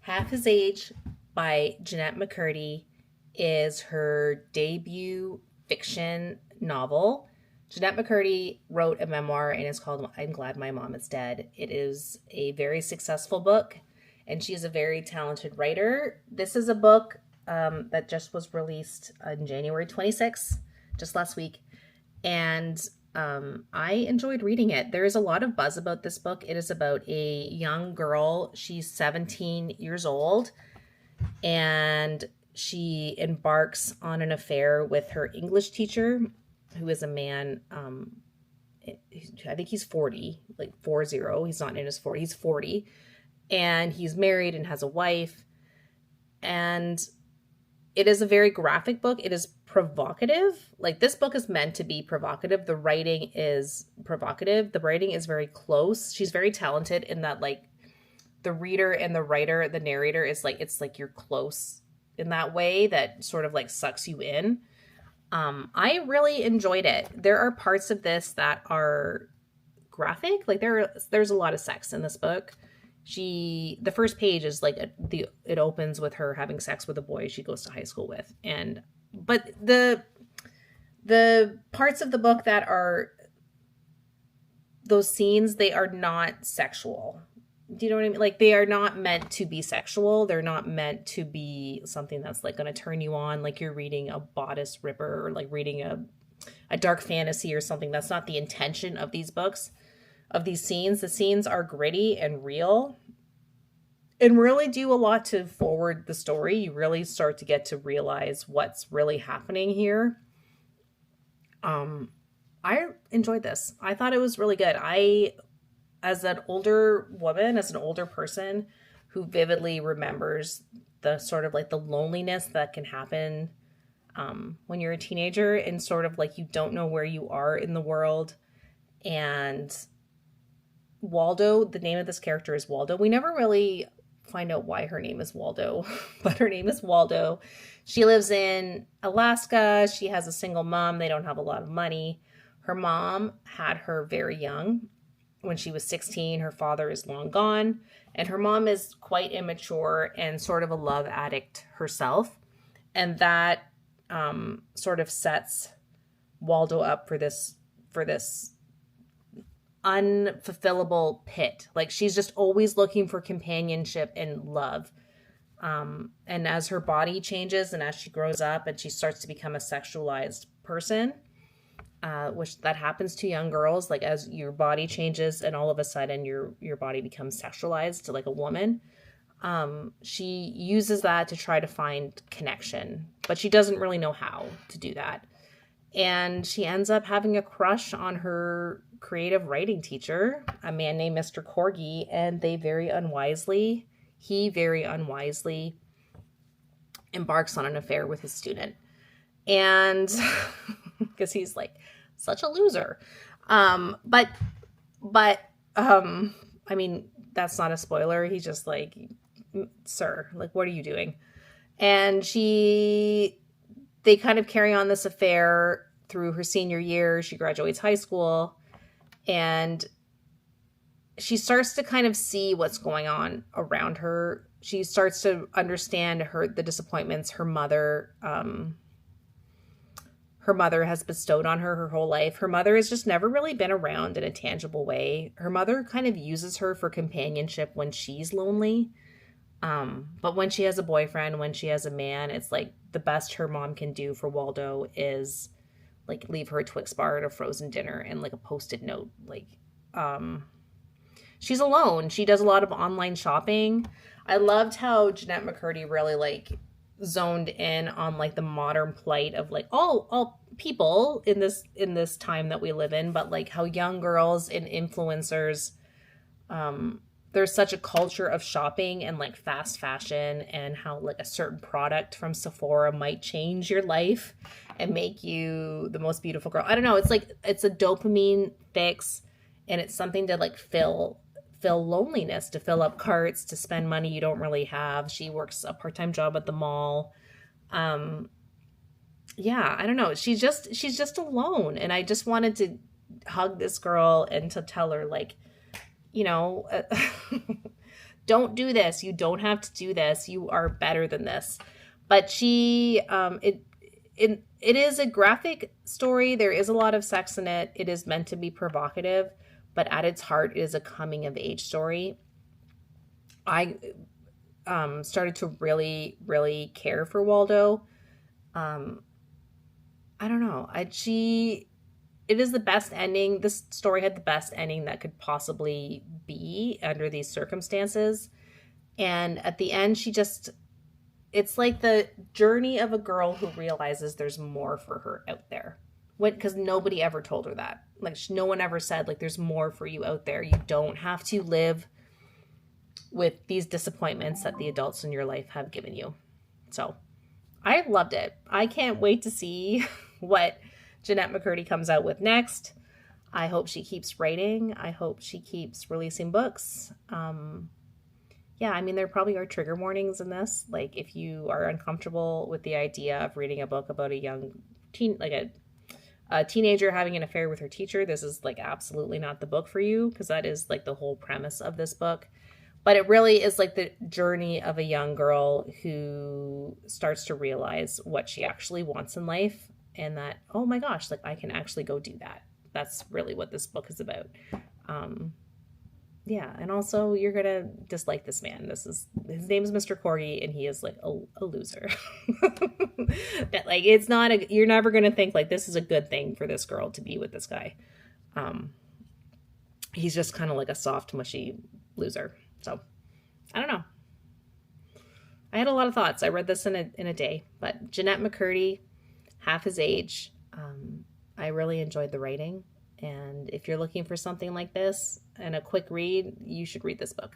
Half His Age by Jeanette McCurdy is her debut fiction novel. Jeanette McCurdy wrote a memoir and it's called I'm Glad My Mom Is Dead. It is a very successful book and she is a very talented writer. This is a book that just was released on January 26th, just last week. And I enjoyed reading it. There is a lot of buzz about this book. It is about a young girl. She's 17 years old and she embarks on an affair with her English teacher, who is a man. I think he's 40, like 40. He's not in his 40s. He's 40. And he's married and has a wife. And it is a very graphic book. It is provocative. Like, this book is meant to be provocative. The writing is provocative. The writing is very close. She's very talented in that, like, the reader and the writer, the narrator is like, it's like you're close in that way that sort of like sucks you in. I really enjoyed it. There are parts of this that are graphic. Like there's a lot of sex in this book. The first page is like it opens with her having sex with a boy she goes to high school with. But the parts of the book that are those scenes, they are not sexual. Do you know what I mean? Like, they are not meant to be sexual. They're not meant to be something that's like going to turn you on, like you're reading a bodice ripper or like reading a dark fantasy or something. That's not the intention of these books, of these scenes. The scenes are gritty and real and really do a lot to forward the story. You really start to get to realize what's really happening here. I enjoyed this. I thought it was really good. As an older woman, as an older person who vividly remembers the sort of like the loneliness that can happen when you're a teenager and sort of like you don't know where you are in the world. And Waldo, the name of this character is Waldo. We never really find out why her name is Waldo, but her name is Waldo. She lives in Alaska. She has a single mom. They don't have a lot of money. Her mom had her very young. When she was 16, her father is long gone, and her mom is quite immature and sort of a love addict herself. And that sort of sets Waldo up for this unfulfillable pit. Like, she's just always looking for companionship and love. And as her body changes and as she grows up and she starts to become a sexualized person, which that happens to young girls, like as your body changes and all of a sudden your body becomes sexualized to like a woman. She uses that to try to find connection, but she doesn't really know how to do that. And she ends up having a crush on her creative writing teacher, a man named Mr. Corgi, and he very unwisely embarks on an affair with his student. And because he's like such a loser. But I mean, that's not a spoiler. He's just like, sir, like, what are you doing? And they kind of carry on this affair through her senior year. She graduates high school and she starts to kind of see what's going on around her. She starts to understand the disappointments her mother has bestowed on her whole life. Her mother has just never really been around in a tangible way. Her mother kind of uses her for companionship when she's lonely. But when she has a boyfriend, when she has a man, it's like the best her mom can do for Waldo is like leave her a Twix bar at a frozen dinner and like a Post-it note. Like, she's alone. She does a lot of online shopping. I loved how Jeanette McCurdy really like zoned in on like the modern plight of like all people in this time that we live in, but like how young girls and influencers, there's such a culture of shopping and like fast fashion, and how like a certain product from Sephora might change your life and make you the most beautiful girl. I don't know. It's like, it's a dopamine fix, and it's something to like fill loneliness, to fill up carts, to spend money you don't really have. She works a part-time job at the mall. Yeah, I don't know. She's just alone. And I just wanted to hug this girl and to tell her, like, you know, don't do this. You don't have to do this. You are better than this. But it is a graphic story. There is a lot of sex in it. It is meant to be provocative, but at its heart, it is a coming of age story. I started to really, really care for Waldo. I don't know. It is the best ending. This story had the best ending that could possibly be under these circumstances. And at the end, it's like the journey of a girl who realizes there's more for her out there. Because nobody ever told her that. Like, no one ever said, like, there's more for you out there. You don't have to live with these disappointments that the adults in your life have given you. So I loved it. I can't wait to see what Jennette McCurdy comes out with next. I hope she keeps writing. I hope she keeps releasing books. Yeah, I mean, there probably are trigger warnings in this. Like, if you are uncomfortable with the idea of reading a book about a young a teenager having an affair with her teacher, this is like absolutely not the book for you, because that is like the whole premise of this book. But it really is like the journey of a young girl who starts to realize what she actually wants in life, and that, oh my gosh, like I can actually go do that. That's really what this book is about. Yeah, and also you're gonna dislike this man. His name is Mr. Corgi, and he is like a loser. That like you're never gonna think like this is a good thing for this girl to be with this guy. He's just kind of like a soft, mushy loser. So I don't know. I had a lot of thoughts. I read this in a day, but Jennette McCurdy, half his age. I really enjoyed the writing. And if you're looking for something like this and a quick read, you should read this book.